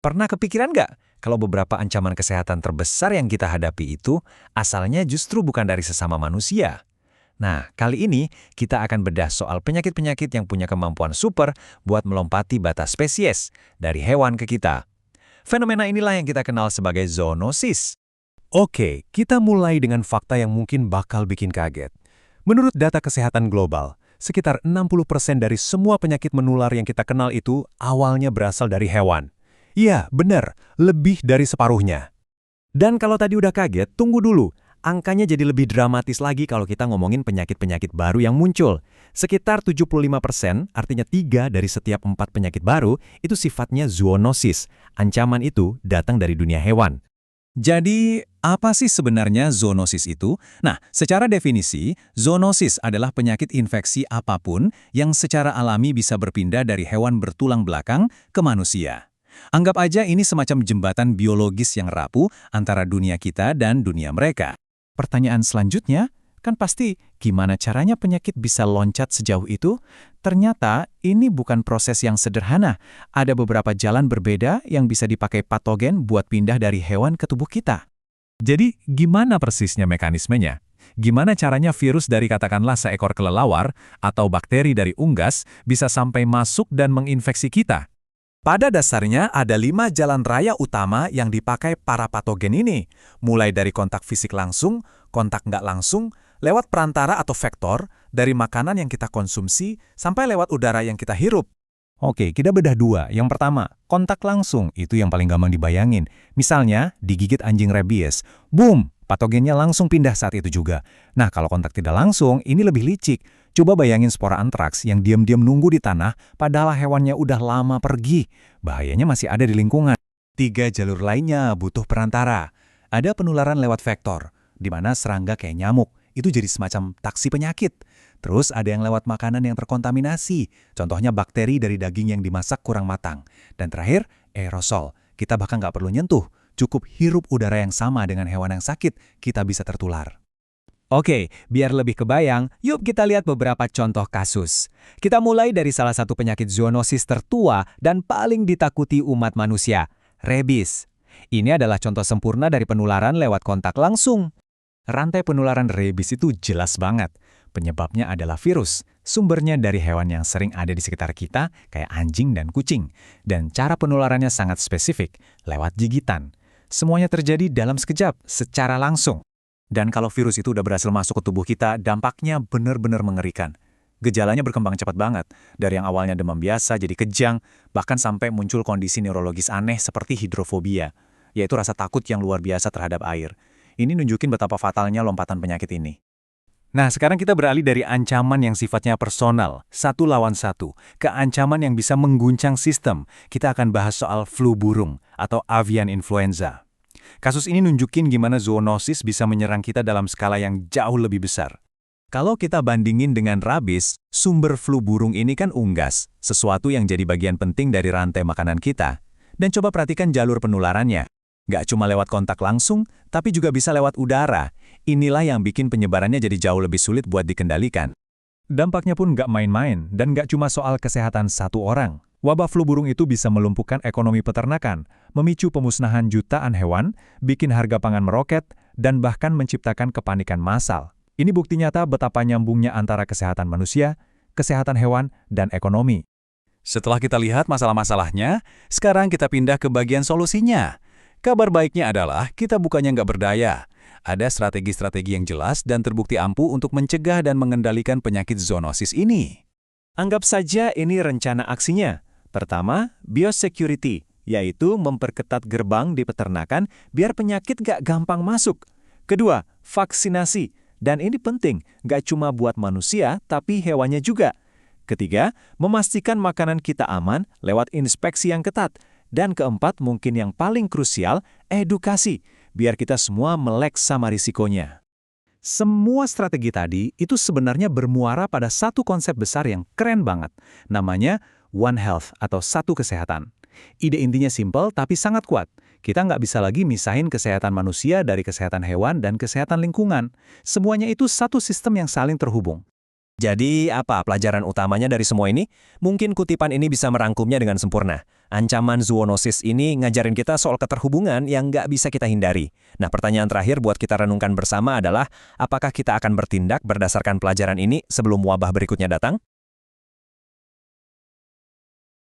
Pernah kepikiran nggak kalau beberapa ancaman kesehatan terbesar yang kita hadapi itu asalnya justru bukan dari sesama manusia? Nah, kali ini kita akan bedah soal penyakit-penyakit yang punya kemampuan super buat melompati batas spesies dari hewan ke kita. Fenomena inilah yang kita kenal sebagai zoonosis. Oke, kita mulai dengan fakta yang mungkin bakal bikin kaget. Menurut data kesehatan global, sekitar 60% dari semua penyakit menular yang kita kenal itu awalnya berasal dari hewan. Iya, benar, lebih dari separuhnya. Dan kalau tadi udah kaget, tunggu dulu. Angkanya jadi lebih dramatis lagi kalau kita ngomongin penyakit-penyakit baru yang muncul. Sekitar 75%, artinya 3 dari setiap 4 penyakit baru, itu sifatnya zoonosis. Ancaman itu datang dari dunia hewan. Jadi, apa sih sebenarnya zoonosis itu? Nah, secara definisi, zoonosis adalah penyakit infeksi apapun yang secara alami bisa berpindah dari hewan bertulang belakang ke manusia. Anggap aja ini semacam jembatan biologis yang rapuh antara dunia kita dan dunia mereka. Pertanyaan selanjutnya, kan pasti gimana caranya penyakit bisa loncat sejauh itu? Ternyata ini bukan proses yang sederhana. Ada beberapa jalan berbeda yang bisa dipakai patogen buat pindah dari hewan ke tubuh kita. Jadi, gimana persisnya mekanismenya? Gimana caranya virus dari katakanlah seekor kelelawar atau bakteri dari unggas bisa sampai masuk dan menginfeksi kita? Pada dasarnya ada 5 jalan raya utama yang dipakai para patogen ini, mulai dari kontak fisik langsung, kontak nggak langsung, lewat perantara atau vektor, dari makanan yang kita konsumsi, sampai lewat udara yang kita hirup. Oke, kita bedah dua. Yang pertama, kontak langsung, itu yang paling gampang dibayangin. Misalnya, digigit anjing rabies, boom, patogennya langsung pindah saat itu juga. Nah, kalau kontak tidak langsung, ini lebih licik. Coba bayangin spora antraks yang diam-diam nunggu di tanah, padahal hewannya udah lama pergi. Bahayanya masih ada di lingkungan. 3 jalur lainnya butuh perantara. Ada penularan lewat vektor, di mana serangga kayak nyamuk, itu jadi semacam taksi penyakit. Terus ada yang lewat makanan yang terkontaminasi, contohnya bakteri dari daging yang dimasak kurang matang. Dan terakhir, aerosol. Kita bahkan nggak perlu nyentuh, cukup hirup udara yang sama dengan hewan yang sakit, kita bisa tertular. Oke, biar lebih kebayang, yuk kita lihat beberapa contoh kasus. Kita mulai dari salah satu penyakit zoonosis tertua dan paling ditakuti umat manusia, rabies. Ini adalah contoh sempurna dari penularan lewat kontak langsung. Rantai penularan rabies itu jelas banget. Penyebabnya adalah virus, sumbernya dari hewan yang sering ada di sekitar kita, kayak anjing dan kucing. Dan cara penularannya sangat spesifik, lewat gigitan. Semuanya terjadi dalam sekejap, secara langsung. Dan kalau virus itu udah berhasil masuk ke tubuh kita, dampaknya benar-benar mengerikan. Gejalanya berkembang cepat banget, dari yang awalnya demam biasa jadi kejang, bahkan sampai muncul kondisi neurologis aneh seperti hidrofobia, yaitu rasa takut yang luar biasa terhadap air. Ini nunjukin betapa fatalnya lompatan penyakit ini. Nah, sekarang kita beralih dari ancaman yang sifatnya personal, satu lawan satu, ke ancaman yang bisa mengguncang sistem. Kita akan bahas soal flu burung atau avian influenza. Kasus ini nunjukin gimana zoonosis bisa menyerang kita dalam skala yang jauh lebih besar. Kalau kita bandingin dengan rabies, sumber flu burung ini kan unggas, sesuatu yang jadi bagian penting dari rantai makanan kita. Dan coba perhatikan jalur penularannya. Nggak cuma lewat kontak langsung, tapi juga bisa lewat udara. Inilah yang bikin penyebarannya jadi jauh lebih sulit buat dikendalikan. Dampaknya pun nggak main-main, dan nggak cuma soal kesehatan satu orang. Wabah flu burung itu bisa melumpuhkan ekonomi peternakan, memicu pemusnahan jutaan hewan, bikin harga pangan meroket, dan bahkan menciptakan kepanikan massal. Ini bukti nyata betapa nyambungnya antara kesehatan manusia, kesehatan hewan, dan ekonomi. Setelah kita lihat masalah-masalahnya, sekarang kita pindah ke bagian solusinya. Kabar baiknya adalah kita bukannya nggak berdaya. Ada strategi-strategi yang jelas dan terbukti ampuh untuk mencegah dan mengendalikan penyakit zoonosis ini. Anggap saja ini rencana aksinya. Pertama, biosecurity, yaitu memperketat gerbang di peternakan biar penyakit gak gampang masuk. Kedua, vaksinasi, dan ini penting, gak cuma buat manusia, tapi hewannya juga. Ketiga, memastikan makanan kita aman lewat inspeksi yang ketat. Dan keempat, mungkin yang paling krusial, edukasi, biar kita semua melek sama risikonya. Semua strategi tadi itu sebenarnya bermuara pada satu konsep besar yang keren banget, namanya One Health atau satu kesehatan. Ide intinya simpel tapi sangat kuat. Kita nggak bisa lagi misahin kesehatan manusia dari kesehatan hewan dan kesehatan lingkungan. Semuanya itu satu sistem yang saling terhubung. Jadi apa pelajaran utamanya dari semua ini? Mungkin kutipan ini bisa merangkumnya dengan sempurna. Ancaman zoonosis ini ngajarin kita soal keterhubungan yang nggak bisa kita hindari. Nah, pertanyaan terakhir buat kita renungkan bersama adalah, apakah kita akan bertindak berdasarkan pelajaran ini sebelum wabah berikutnya datang?